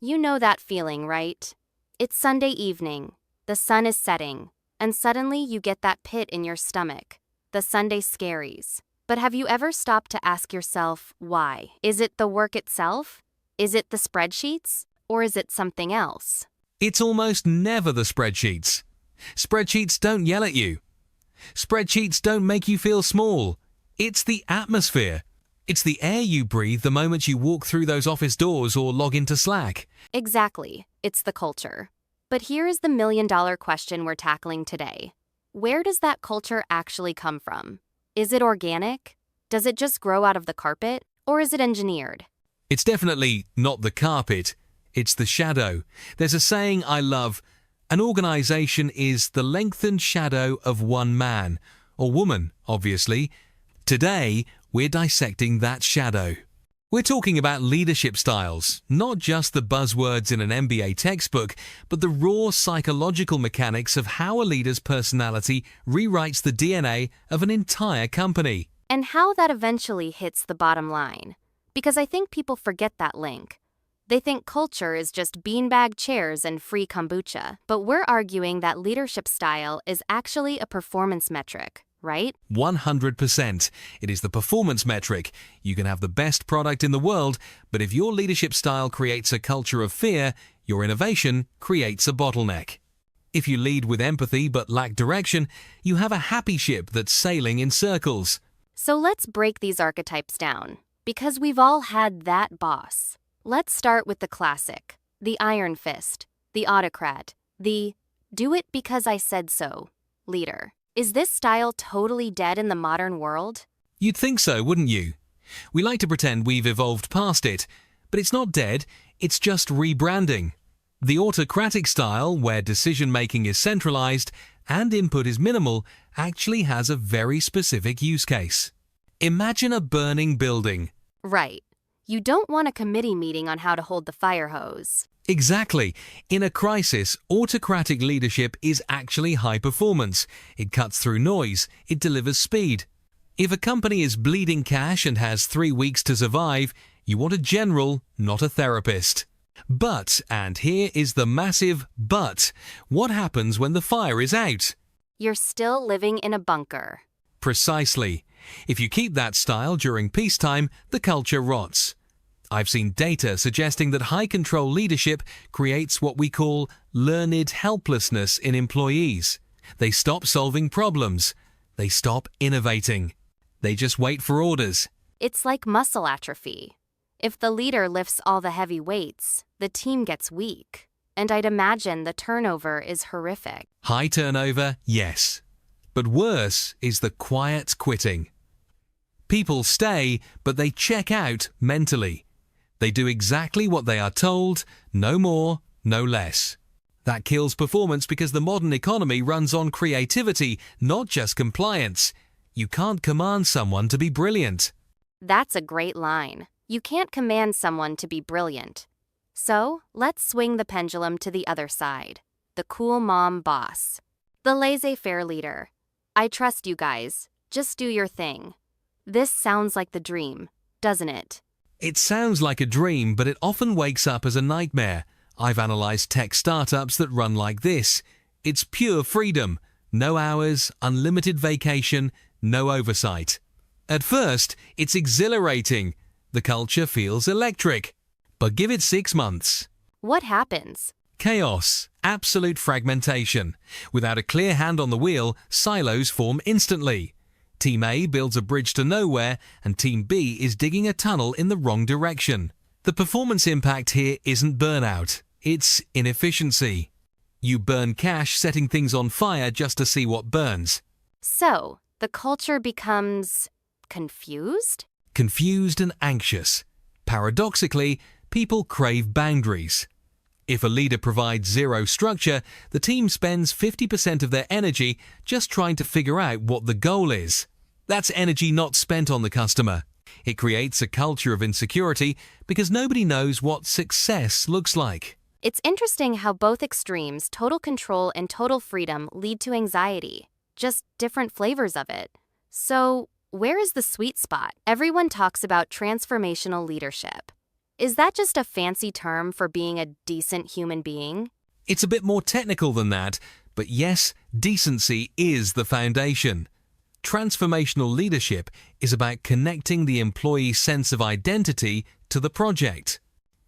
You know that feeling, right? It's Sunday evening, the sun is setting, and suddenly you get that pit in your stomach. The Sunday scaries. But have you ever stopped to ask yourself why? Is it the work itself? Is it the spreadsheets? Or is it something else? It's almost never the spreadsheets. Spreadsheets don't yell at you. Spreadsheets don't make you feel small. It's the atmosphere. It's the air you breathe the moment you walk through those office doors or log into Slack. Exactly, it's the culture. But here is the million-dollar question we're tackling today. Where does that culture actually come from? Is it organic? Does it just grow out of the carpet? Or is it engineered? It's definitely not the carpet. It's the shadow. There's a saying I love: an organization is the lengthened shadow of one man, or woman, obviously. Today, we're dissecting that shadow. We're talking about leadership styles, not just the buzzwords in an MBA textbook, but the raw psychological mechanics of how a leader's personality rewrites the DNA of an entire company. And how that eventually hits the bottom line. Because I think people forget that link. They think culture is just beanbag chairs and free kombucha. But we're arguing that leadership style is actually a performance metric, right? 100%. It is the performance metric. You can have the best product in the world, but if your leadership style creates a culture of fear, your innovation creates a bottleneck. If you lead with empathy but lack direction, you have a happy ship that's sailing in circles. So let's break these archetypes down, because we've all had that boss. Let's start with the classic, the iron fist, the autocrat, the do it because I said so leader. Is this style totally dead in the modern world? You'd think so, wouldn't you? We like to pretend we've evolved past it, but it's not dead, it's just rebranding. The autocratic style, where decision-making is centralized and input is minimal, actually has a very specific use case. Imagine a burning building. Right. You don't want a committee meeting on how to hold the fire hose. Exactly. In a crisis, autocratic leadership is actually high performance. It cuts through noise. It delivers speed. If a company is bleeding cash and has 3 weeks to survive, you want a general, not a therapist. But, and here is the massive but, what happens when the fire is out? You're still living in a bunker. Precisely. If you keep that style during peacetime, the culture rots. I've seen data suggesting that high-control leadership creates what we call learned helplessness in employees. They stop solving problems. They stop innovating. They just wait for orders. It's like muscle atrophy. If the leader lifts all the heavy weights, the team gets weak. And I'd imagine the turnover is horrific. High turnover, yes. But worse is the quiet quitting. People stay, but they check out mentally. They do exactly what they are told, no more, no less. That kills performance because the modern economy runs on creativity, not just compliance. You can't command someone to be brilliant. That's a great line. You can't command someone to be brilliant. So, let's swing the pendulum to the other side. The cool mom boss. The laissez-faire leader. I trust you guys. Just do your thing. This sounds like the dream, doesn't it? It sounds like a dream, but it often wakes up as a nightmare. I've analyzed tech startups that run like this. It's pure freedom. No hours, unlimited vacation, no oversight. At first, it's exhilarating. The culture feels electric. But give it 6 months. What happens? Chaos, absolute fragmentation. Without a clear hand on the wheel, silos form instantly. Team A builds a bridge to nowhere, and Team B is digging a tunnel in the wrong direction. The performance impact here isn't burnout, it's inefficiency. You burn cash setting things on fire just to see what burns. So, the culture becomes confused? Confused and anxious. Paradoxically, people crave boundaries. If a leader provides zero structure, the team spends 50% of their energy just trying to figure out what the goal is. That's energy not spent on the customer. It creates a culture of insecurity because nobody knows what success looks like. It's interesting how both extremes, total control and total freedom, lead to anxiety. Just different flavors of it. So, where is the sweet spot? Everyone talks about transformational leadership. Is that just a fancy term for being a decent human being? It's a bit more technical than that, but yes, decency is the foundation. Transformational leadership is about connecting the employee's sense of identity to the project.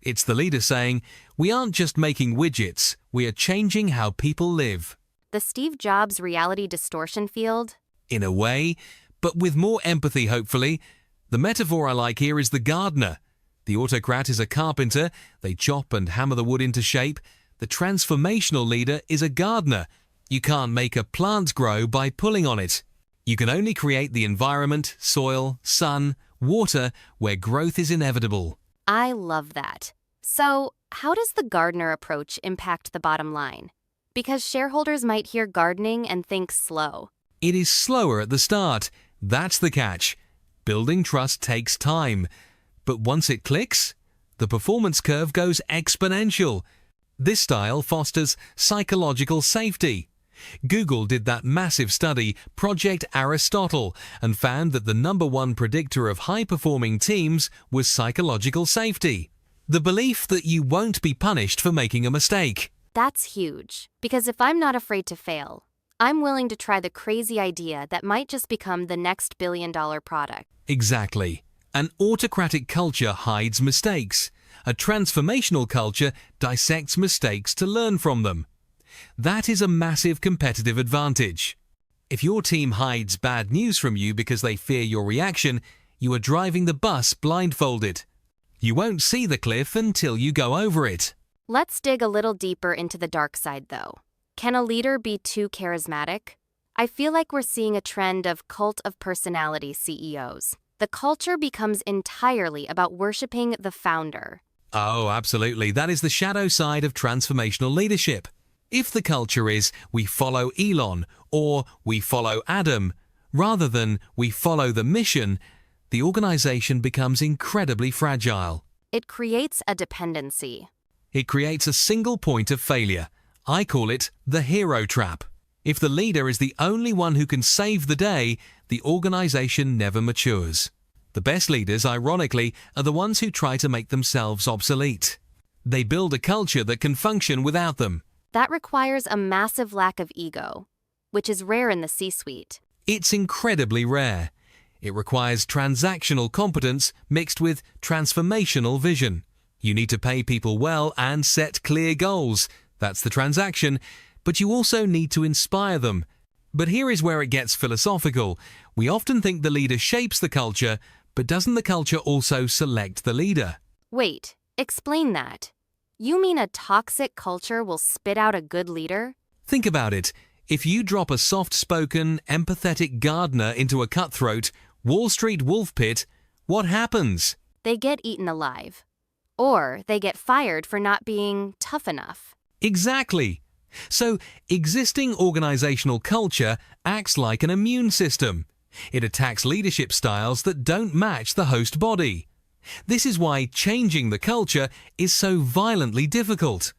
It's the leader saying, "We aren't just making widgets, we are changing how people live." The Steve Jobs reality distortion field? In a way, but with more empathy, hopefully. The metaphor I like here is the gardener. The autocrat is a carpenter, they chop and hammer the wood into shape. The transformational leader is a gardener. You can't make a plant grow by pulling on it. You can only create the environment, soil, sun, water, where growth is inevitable. I love that. So, how does the gardener approach impact the bottom line? Because shareholders might hear gardening and think slow. It is slower at the start. That's the catch. Building trust takes time. But once it clicks, the performance curve goes exponential. This style fosters psychological safety. Google did that massive study, Project Aristotle, and found that the #1 predictor of high-performing teams was psychological safety. The belief that you won't be punished for making a mistake. That's huge, because if I'm not afraid to fail, I'm willing to try the crazy idea that might just become the next billion-dollar product. Exactly. An autocratic culture hides mistakes. A transformational culture dissects mistakes to learn from them. That is a massive competitive advantage. If your team hides bad news from you because they fear your reaction, you are driving the bus blindfolded. You won't see the cliff until you go over it. Let's dig a little deeper into the dark side, though. Can a leader be too charismatic? I feel like we're seeing a trend of cult of personality CEOs. The culture becomes entirely about worshiping the founder. Oh, absolutely. That is the shadow side of transformational leadership. If the culture is we follow Elon or we follow Adam, rather than we follow the mission, the organization becomes incredibly fragile. It creates a dependency. It creates a single point of failure. I call it the hero trap. If the leader is the only one who can save the day, the organization never matures. The best leaders, ironically, are the ones who try to make themselves obsolete. They build a culture that can function without them. That requires a massive lack of ego, which is rare in the C-suite. It's incredibly rare. It requires transactional competence mixed with transformational vision. You need to pay people well and set clear goals. That's the transaction. But you also need to inspire them. But here is where it gets philosophical. We often think the leader shapes the culture, but doesn't the culture also select the leader? Wait, explain that. You mean a toxic culture will spit out a good leader? Think about it. If you drop a soft-spoken, empathetic gardener into a cutthroat, Wall Street wolf pit, what happens? They get eaten alive. Or they get fired for not being tough enough. Exactly. So, existing organizational culture acts like an immune system. It attacks leadership styles that don't match the host body. This is why changing the culture is so violently difficult.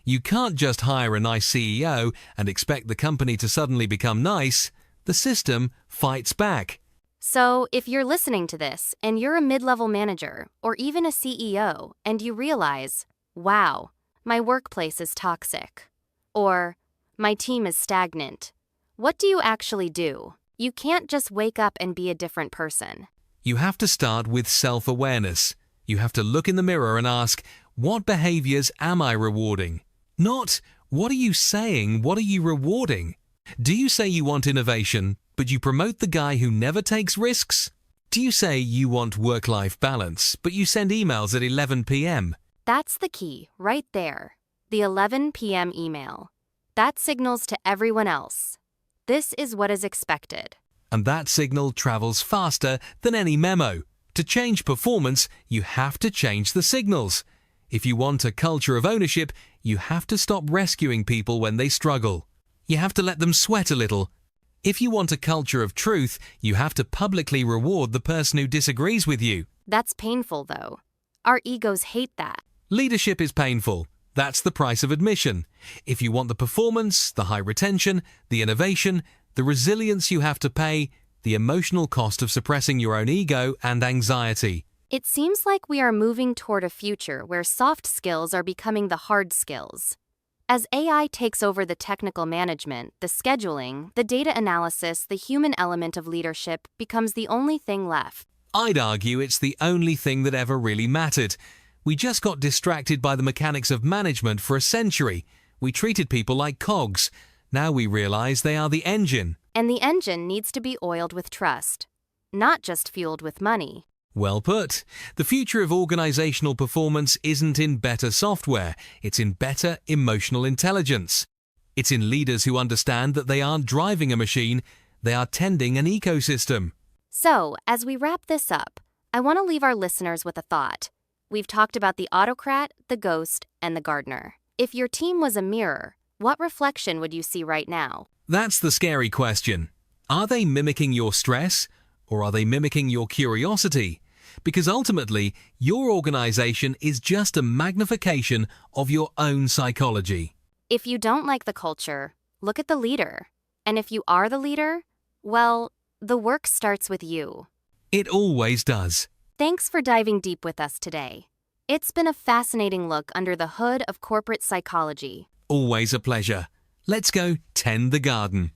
You can't just hire a nice CEO and expect the company to suddenly become nice. The system fights back. So, if you're listening to this and you're a mid-level manager or even a CEO and you realize, wow, my workplace is toxic, or my team is stagnant, what do you actually do? You can't just wake up and be a different person. You have to start with self-awareness. You have to look in the mirror and ask, what behaviors am I rewarding? Not, what are you saying, what are you rewarding? Do you say you want innovation, but you promote the guy who never takes risks? Do you say you want work-life balance, but you send emails at 11 p.m.? That's the key, right there. The 11 p.m. email. That signals to everyone else. This is what is expected. And that signal travels faster than any memo. To change performance, you have to change the signals. If you want a culture of ownership, you have to stop rescuing people when they struggle. You have to let them sweat a little. If you want a culture of truth, you have to publicly reward the person who disagrees with you. That's painful, though. Our egos hate that. Leadership is painful. That's the price of admission. If you want the performance, the high retention, the innovation, the resilience, you have to pay the emotional cost of suppressing your own ego and anxiety. It seems like we are moving toward a future where soft skills are becoming the hard skills. As AI takes over the technical management, the scheduling, the data analysis, the human element of leadership becomes the only thing left. I'd argue it's the only thing that ever really mattered. We just got distracted by the mechanics of management for a century. We treated people like cogs. Now we realize they are the engine. And the engine needs to be oiled with trust, not just fueled with money. Well put. The future of organizational performance isn't in better software, it's in better emotional intelligence. It's in leaders who understand that they aren't driving a machine, they are tending an ecosystem. So, as we wrap this up, I want to leave our listeners with a thought. We've talked about the autocrat, the ghost, and the gardener. If your team was a mirror, what reflection would you see right now? That's the scary question. Are they mimicking your stress, or are they mimicking your curiosity? Because ultimately, your organization is just a magnification of your own psychology. If you don't like the culture, look at the leader. And if you are the leader, well, the work starts with you. It always does. Thanks for diving deep with us today. It's been a fascinating look under the hood of corporate psychology. Always a pleasure. Let's go tend the garden.